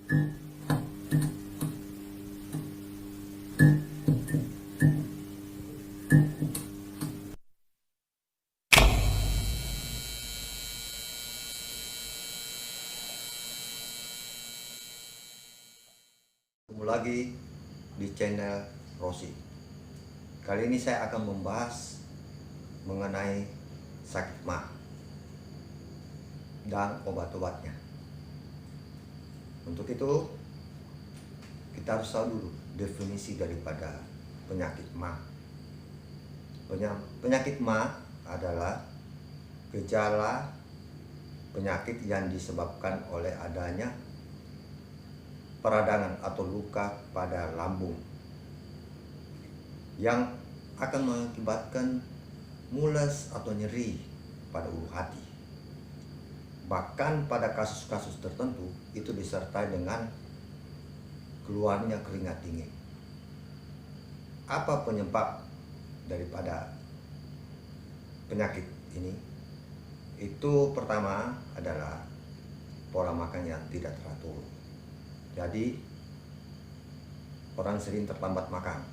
Ketemu lagi di channel Rosi. Kali ini saya akan membahas mengenai sakit mah dan obat-obatnya. Untuk itu kita harus tahu dulu definisi daripada penyakit mah. Penyakit mah adalah gejala penyakit yang disebabkan oleh adanya peradangan atau luka pada lambung yang akan mengakibatkan mules atau nyeri pada ulu hati. Bahkan pada kasus-kasus tertentu itu disertai dengan keluarnya keringat dingin. Apa penyebab daripada penyakit ini? Itu pertama adalah pola makan yang tidak teratur. Jadi orang sering terlambat makan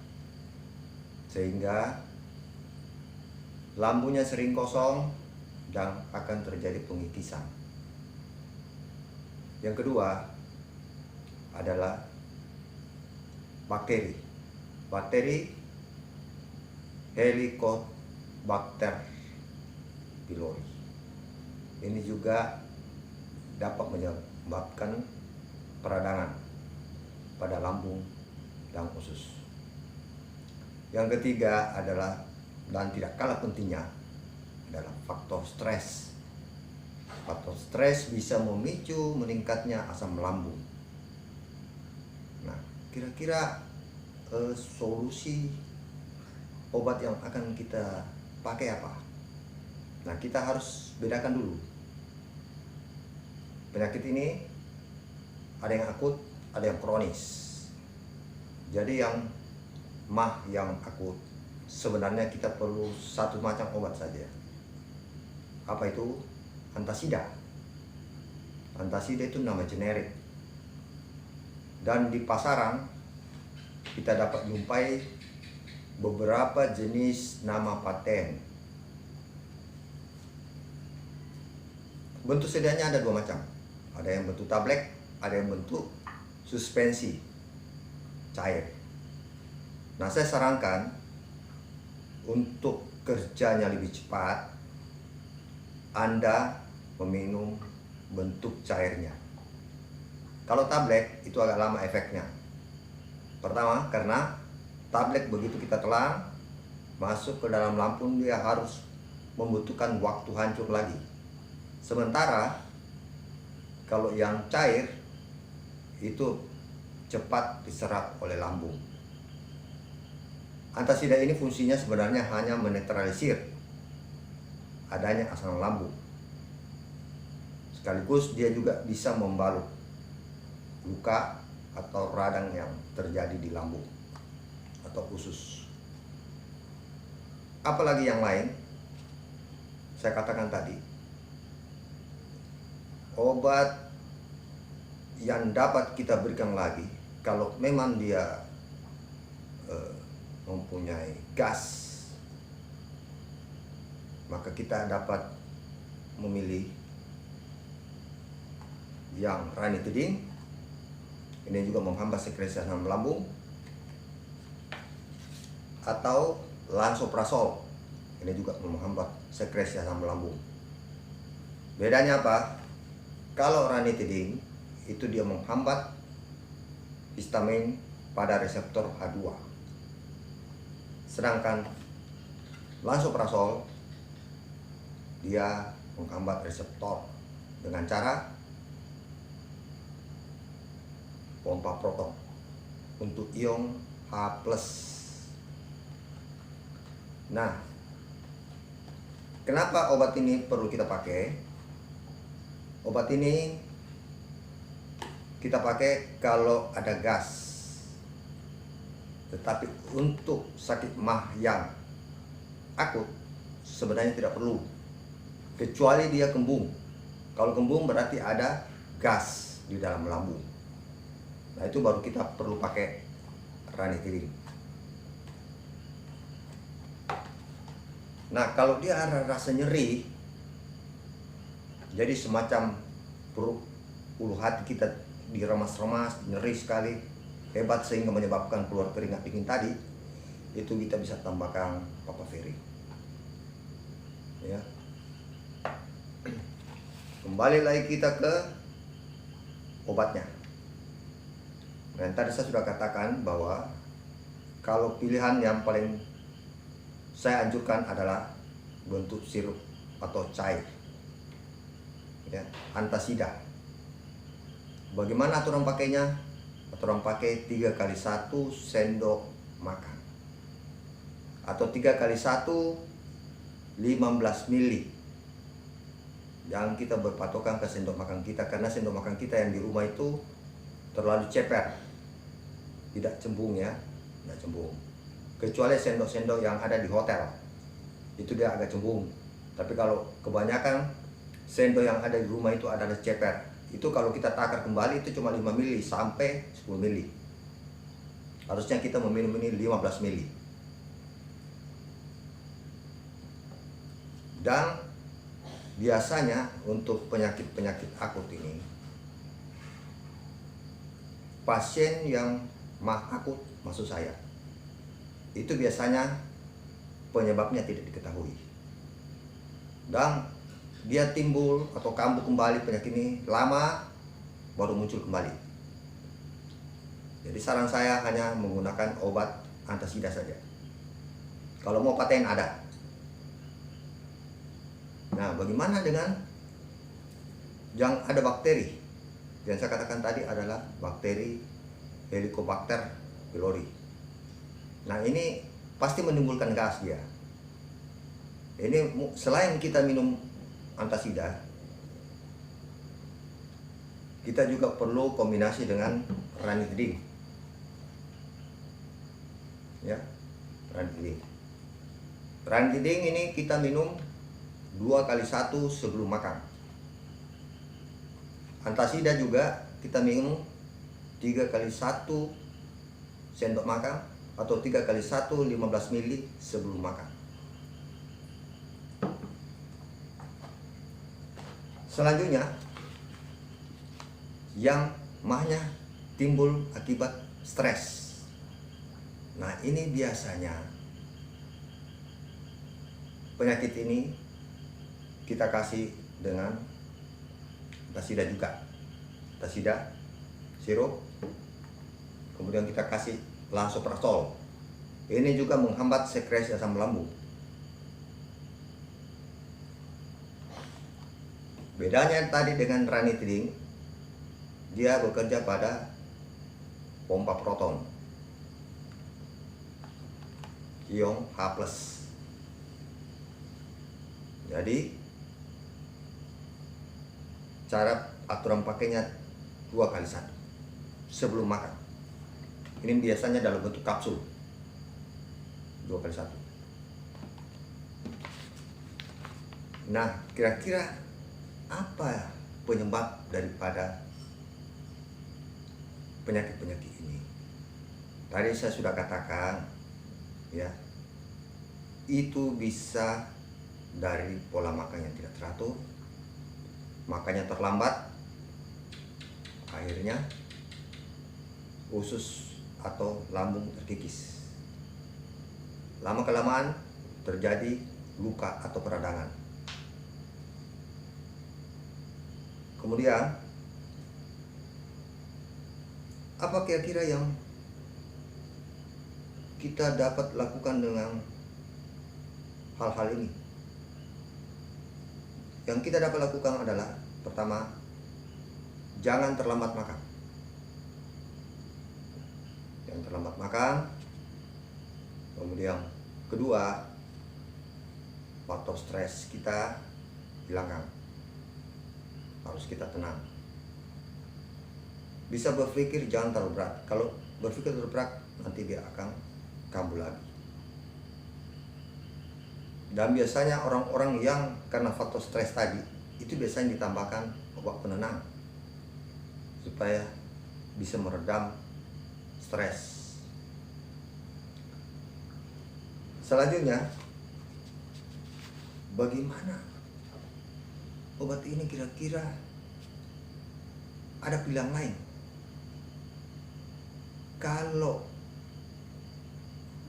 sehingga lambungnya sering kosong dan akan terjadi pengikisan. Yang kedua adalah bakteri Helicobacter pylori. Ini juga dapat menyebabkan peradangan pada lambung dan usus. Yang ketiga adalah, dan tidak kalah pentingnya, adalah faktor stres. Faktor stres bisa memicu meningkatnya asam lambung. Nah, kira-kira solusi obat yang akan kita pakai apa? Nah, kita harus bedakan dulu. Penyakit ini ada yang akut, ada yang kronis. Jadi yang mah yang akut sebenarnya kita perlu satu macam obat saja. Apa itu? Antasida. Antasida itu nama generik. Dan di pasaran kita dapat jumpai beberapa jenis nama paten. Bentuk sedianya ada dua macam. Ada yang bentuk tablet, ada yang bentuk suspensi cair. Nah, saya sarankan untuk kerjanya lebih cepat, Anda meminum bentuk cairnya. Kalau tablet itu agak lama efeknya. Pertama, karena tablet begitu kita telan masuk ke dalam lambung, dia harus membutuhkan waktu hancur lagi. Sementara kalau yang cair itu cepat diserap oleh lambung. Antasida ini fungsinya sebenarnya hanya menetralisir adanya asam lambung. Sekaligus dia juga bisa membalut luka atau radang yang terjadi di lambung atau usus. Apalagi yang lain, saya katakan tadi, obat yang dapat kita berikan lagi kalau memang dia mempunyai gas, maka kita dapat memilih yang ranitidin. Ini juga menghambat sekresi asam lambung, atau lansoprazol. Ini juga menghambat sekresi asam lambung. Bedanya apa? Kalau ranitidin itu dia menghambat histamin pada reseptor H2. Sedangkan lansoprazol dia menghambat reseptor dengan cara pompa proton untuk ion H+. Nah, kenapa obat ini perlu kita pakai? Obat ini kita pakai kalau ada gas. Tetapi untuk sakit mah yang akut sebenarnya tidak perlu, kecuali dia kembung. Kalau kembung berarti ada gas di dalam lambung. Nah itu baru kita perlu pakai ranitidin. Nah kalau dia ada rasa nyeri, jadi semacam perut ulu hati kita diremas-remas, nyeri sekali, hebat sehingga menyebabkan keluar keringat dingin tadi, itu kita bisa tambahkan papaverine. Ya. Kembali lagi kita ke obatnya. Dan tadi saya sudah katakan bahwa kalau pilihan yang paling saya anjurkan adalah bentuk sirup atau cair, ya, antasida. Bagaimana aturan pakainya? Aturan pakai 3 kali 1 sendok makan atau 3 kali 1 15 mili. Jangan kita berpatokan ke sendok makan kita, karena sendok makan kita yang di rumah itu terlalu ceper, tidak cembung ya, tidak cembung. Kecuali sendok-sendok yang ada di hotel, itu dia agak cembung. Tapi kalau kebanyakan sendok yang ada di rumah itu adalah ceper, itu kalau kita takar kembali itu cuma 5 mili sampai 10 mili. Harusnya kita meminum ini 15 mili. Dan biasanya untuk penyakit-penyakit akut ini, pasien yang akut maksud saya, itu biasanya penyebabnya tidak diketahui. Dan dia timbul atau kambuh kembali penyakit ini lama baru muncul kembali. Jadi saran saya hanya menggunakan obat antasida saja. Kalau mau paten ada. Nah, bagaimana dengan yang ada bakteri? Yang saya katakan tadi adalah bakteri Helicobacter pylori. Nah, ini pasti menimbulkan gas dia. Ini selain kita minum antasida, kita juga perlu kombinasi dengan ranitidin. Ya, ranitidin. Ranitidin ini kita minum 2 kali 1 sebelum makan. Antasida juga kita minum 3 kali 1 sendok makan atau 3 kali 1 15 mili sebelum makan. Selanjutnya, yang mahnya timbul akibat stres. Nah, ini biasanya penyakit ini kita kasih dengan antasida juga. Antasida sirup, kemudian kita kasih lansoprazol. Ini juga menghambat sekresi asam lambung. Bedanya tadi dengan ranitidin, dia bekerja pada pompa proton, ion H+. Jadi cara aturan pakainya 2 kali 1 sebelum makan. Ini biasanya dalam bentuk kapsul 2 kali 1. Nah, kira-kira apa penyebab daripada penyakit-penyakit ini? Tadi saya sudah katakan, ya, itu bisa dari pola makan yang tidak teratur, makannya terlambat, akhirnya usus atau lambung terkikis. Lama-kelamaan terjadi luka atau peradangan. Kemudian, apa kira-kira yang kita dapat lakukan dengan hal-hal ini? Yang kita dapat lakukan adalah, pertama, jangan terlambat makan. Jangan terlambat makan. Kemudian kedua, faktor stres kita hilangkan. Harus kita tenang. Bisa berpikir jangan terlalu berat. Kalau berpikir terlalu berat, nanti dia akan kambuh lagi. Dan biasanya orang-orang yang karena faktor stres tadi, itu biasanya ditambahkan obat penenang supaya bisa meredam stres. Selanjutnya, bagaimana obat ini kira-kira ada pilihan lain? Kalau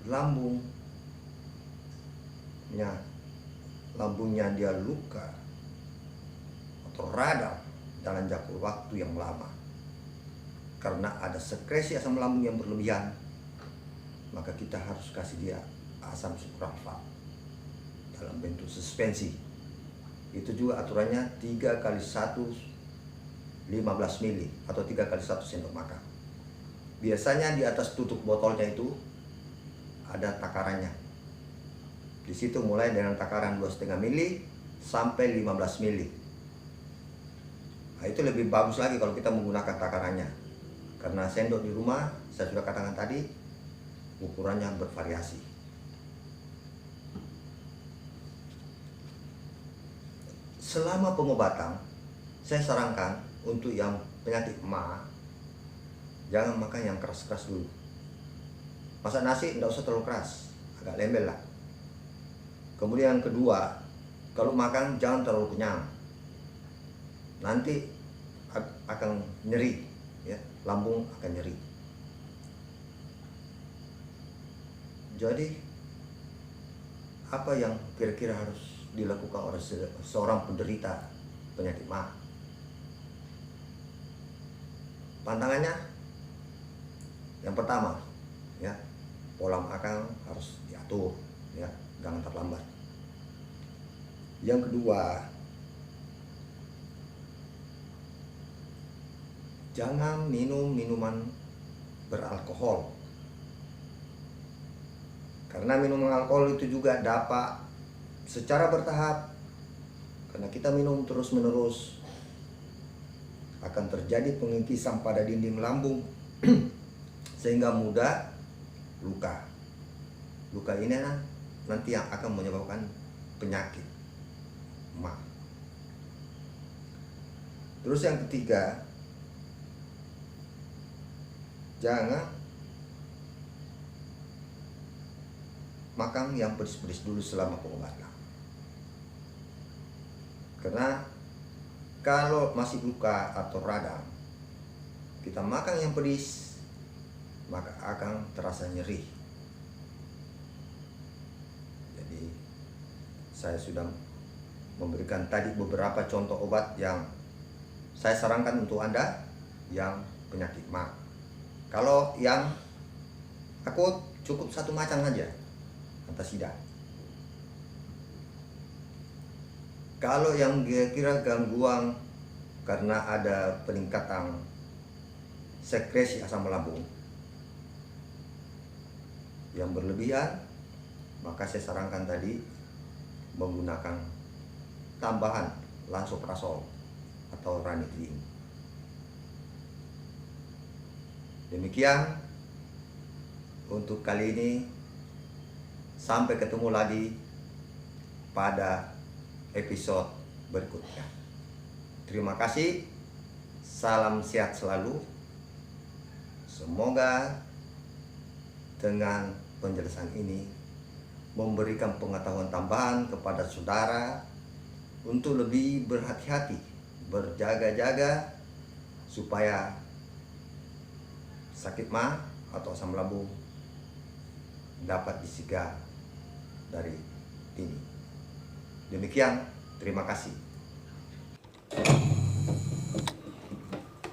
lambungnya dia luka atau radang dalam jangka waktu yang lama karena ada sekresi asam lambung yang berlebihan, maka kita harus kasih dia asam sukralfat dalam bentuk suspensi. Itu juga aturannya 3 kali 1 15 mili atau 3 kali 1 sendok makan. Biasanya di atas tutup botolnya itu ada takarannya. Di situ mulai dengan takaran 2,5 mili sampai 15 mili. Nah, itu lebih bagus lagi kalau kita menggunakan takarannya. Karena sendok di rumah, saya sudah katakan tadi, ukurannya bervariasi. Selama pengobatan, saya sarankan untuk yang penyakit MA, jangan makan yang keras-keras dulu. Masak nasi tidak usah terlalu keras, agak lembel lah. Kemudian yang kedua, kalau makan jangan terlalu kenyang, nanti akan nyeri, ya, lambung akan nyeri. Jadi apa yang kira-kira harus dilakukan oleh seorang penderita penyakit MA? Pantangannya, yang pertama, ya, pola makan harus diatur, ya, jangan terlambat. Yang kedua, jangan minum minuman beralkohol. Karena minuman alkohol itu juga dapat secara bertahap, karena kita minum terus-menerus, akan terjadi pengikisan pada dinding lambung sehingga mudah luka. Luka ini nanti yang akan menyebabkan penyakit MA. Terus yang ketiga, jangan makan yang pedes-pedes dulu selama pengobatan. Karena kalau masih luka atau radang, kita makan yang pedis, maka akan terasa nyeri. Jadi saya sudah memberikan tadi beberapa contoh obat yang saya sarankan untuk Anda yang penyakit MA. Kalau yang akut cukup 1 macam saja, antasida. Kalau yang kira-kira gangguan karena ada peningkatan sekresi asam lambung yang berlebihan, maka saya sarankan tadi menggunakan tambahan lansoprazol atau ranitidin. Demikian untuk kali ini. Sampai ketemu lagi pada episode berikutnya. Terima kasih. Salam sehat selalu. Semoga dengan penjelasan ini memberikan pengetahuan tambahan kepada saudara untuk lebih berhati-hati, berjaga-jaga supaya sakit MA atau asam lambung dapat dicegah dari ini. Demikian, terima kasih.